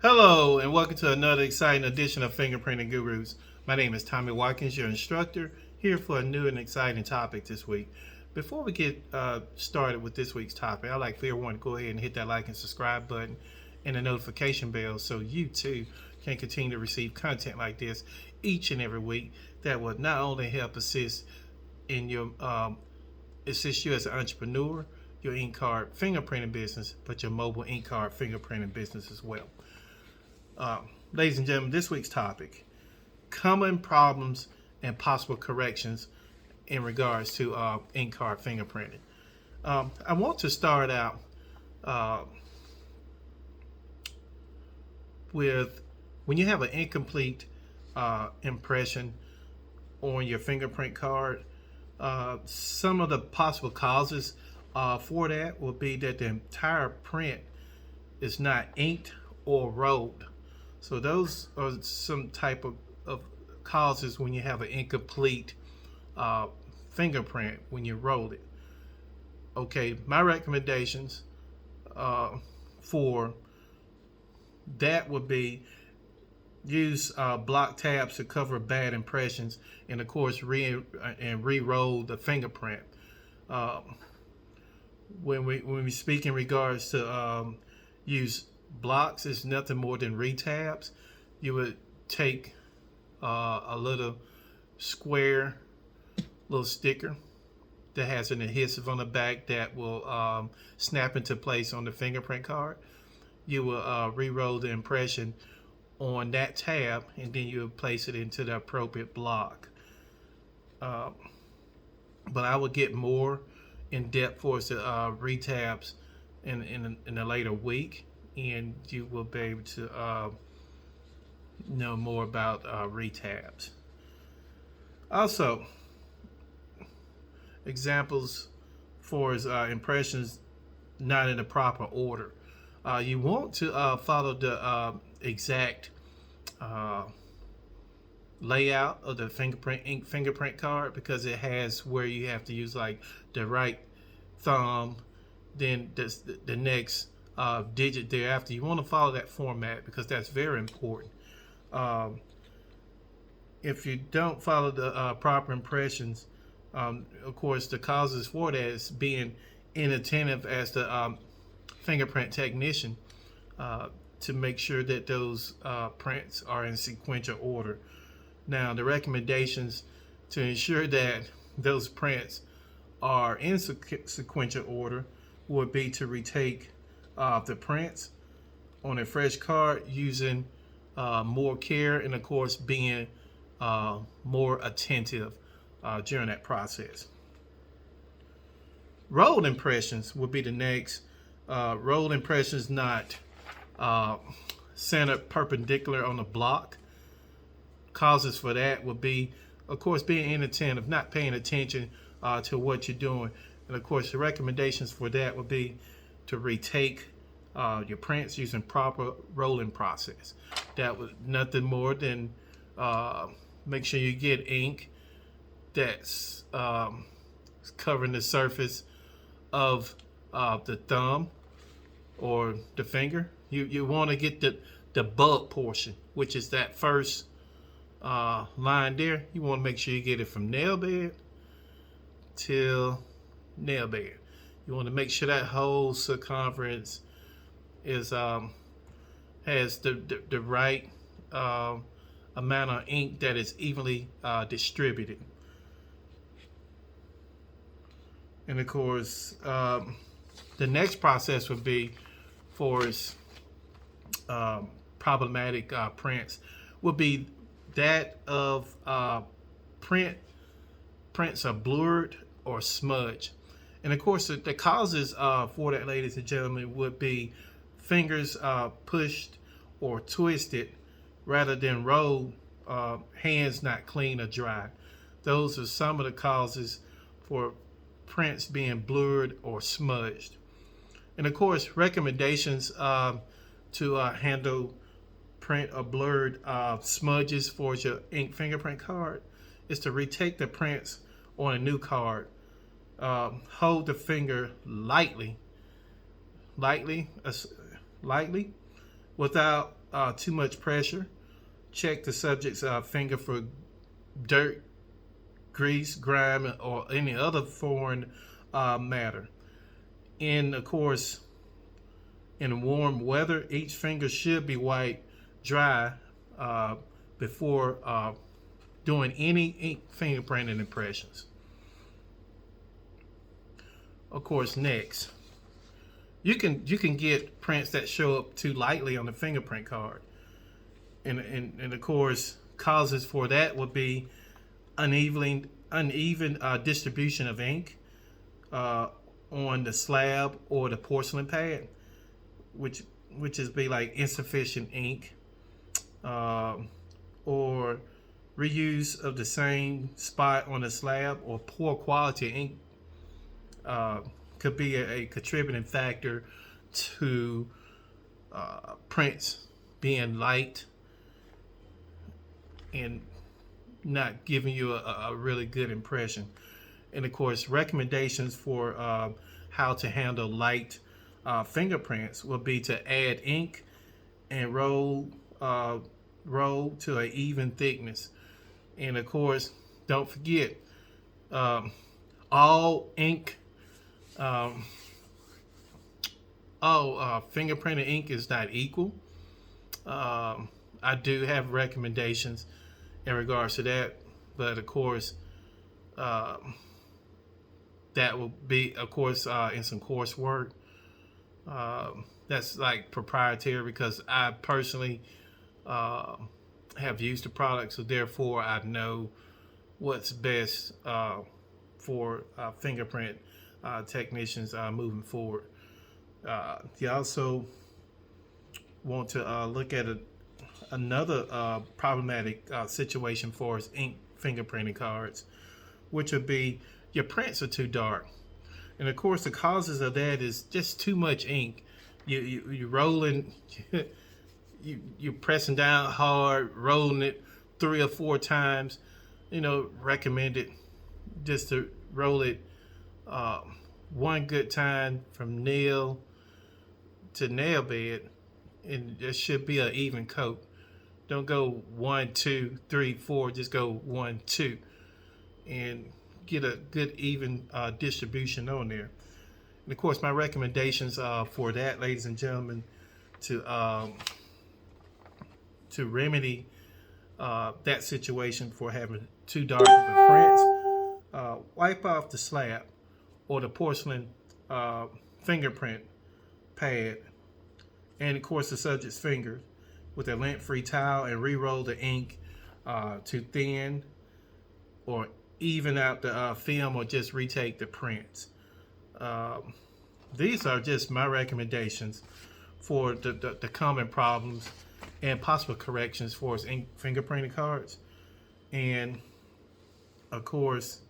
Hello, and welcome to another exciting edition of Fingerprinting Gurus. My name is Tommy Watkins, your instructor, here for a new and exciting topic this week. Before we get started with this week's topic, I'd like for everyone to go ahead and hit that like and subscribe button and the notification bell so you too can continue to receive content like this each and every week that will not only help assist you as an entrepreneur, your ink card fingerprinting business, but your mobile ink card fingerprinting business as well. Ladies and gentlemen, this week's topic: common problems and possible corrections in regards to ink card fingerprinting. I want to start out with when you have an incomplete impression on your fingerprint card. Some of the possible causes for that will be that the entire print is not inked or rolled. So those are some type of causes when you have an incomplete fingerprint when you roll it. Okay, my recommendations for that would be use block tabs to cover bad impressions, and of course re-roll the fingerprint. When we speak in regards to use blocks, it's nothing more than retabs. You would take a little square little sticker that has an adhesive on the back that will snap into place on the fingerprint card. You will re-roll the impression on that tab, and then you will place it into the appropriate block. But I would get more in depth for us to retabs in a later week, and you will be able to know more about retabs. Also, examples for his impressions not in the proper order. You want to follow the exact layout of the fingerprint card, because it has where you have to use like the right thumb, then the next digit thereafter. You want to follow that format because that's very important. If you don't follow the proper impressions, of course the causes for that is being inattentive as the fingerprint technician to make sure that those prints are in sequential order. Now, the recommendations to ensure that those prints are in sequential order would be to retake the prints on a fresh card using more care, and of course being more attentive during that process. Rolled impressions would be the next. Rolled impressions not centered perpendicular on the block. Causes for that would be, of course, being inattentive, not paying attention to what you're doing. And of course, the recommendations for that would be to retake your prints using proper rolling process. That was nothing more than make sure you get ink that's covering the surface of the thumb or the finger. You want to get the bulk portion, which is that first line there. You want to make sure you get it from nail bed till nail bed. You want to make sure that whole circumference is has the right amount of ink that is evenly distributed. And of course, the next process would be for problematic prints would be that of prints are blurred or smudged. And of course, the causes for that, ladies and gentlemen, would be fingers pushed or twisted rather than rolled, hands not clean or dry. Those are some of the causes for prints being blurred or smudged. And of course, recommendations to handle print or blurred smudges for your ink fingerprint card is to retake the prints on a new card. Hold the finger lightly, without too much pressure. Check the subject's finger for dirt, grease, grime, or any other foreign matter. And of course, in warm weather, each finger should be wiped dry before doing any ink fingerprinting impressions. Of course, next, you can get prints that show up too lightly on the fingerprint card, and of course, causes for that would be uneven distribution of ink on the slab or the porcelain pad, which is be like insufficient ink, or reuse of the same spot on the slab, or poor quality ink could be a contributing factor to prints being light and not giving you a really good impression. And of course, recommendations for how to handle light fingerprints will be to add ink and roll to an even thickness. And of course, don't forget, all ink, fingerprinted ink is not equal. I do have recommendations in regards to that, but of course, that will be, of course, in some coursework. That's like proprietary, because I personally have used the product, so therefore I know what's best for fingerprint technicians moving forward. You also want to look at another problematic situation for us ink fingerprinting cards, which would be your prints are too dark. And of course, the causes of that is just too much ink. You rolling, you're pressing down hard, rolling it 3 or 4 times. Recommended just to roll it one good time from nail to nail bed, and there should be an even coat. Don't go 1, 2, 3, 4. Just go 1, 2, and get a good even distribution on there. And of course, my recommendations for that, ladies and gentlemen, to remedy that situation for having too dark of a print, wipe off the slab or the porcelain fingerprint pad, and of course the subject's finger, with a lint-free towel, and re-roll the ink to thin or even out the film, or just retake the prints. These are just my recommendations for the common problems and possible corrections for ink fingerprinting cards. And of course,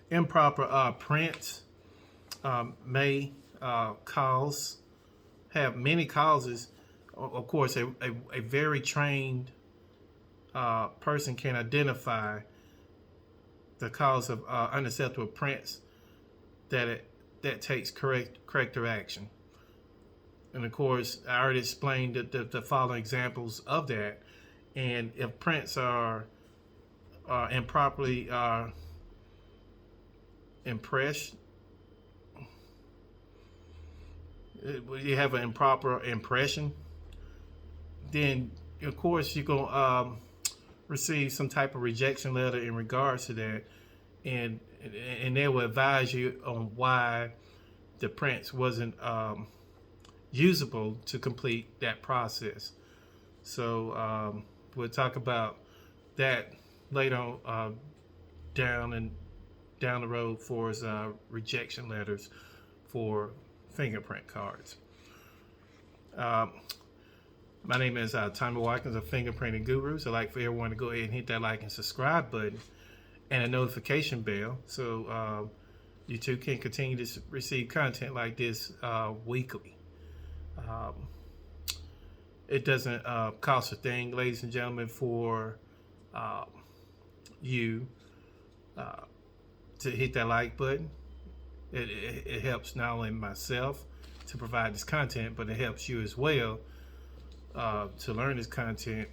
improper prints may have many causes. Of course, a very trained person can identify the cause of unacceptable prints that takes corrective action. And of course, I already explained the following examples of that. And if prints are improperly impressed, you have an improper impression, then of course you're going to receive some type of rejection letter in regards to that, and they will advise you on why the prints wasn't usable to complete that process. So we'll talk about that later on down the road for rejection letters for fingerprint cards. My name is Tommy Watkins of Fingerprinting Gurus. I'd like for everyone to go ahead and hit that like and subscribe button and a notification bell, so you too can continue to receive content like this weekly. It doesn't cost a thing, ladies and gentlemen, for you to hit that like button. It helps not only myself to provide this content, but it helps you as well to learn this content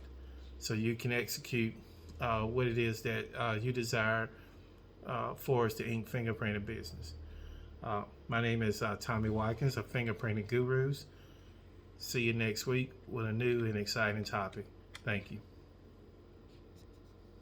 so you can execute what it is that you desire for us to ink fingerprinting business. My name is Tommy Watkins of Fingerprinting Gurus. See you next week with a new and exciting topic. Thank you.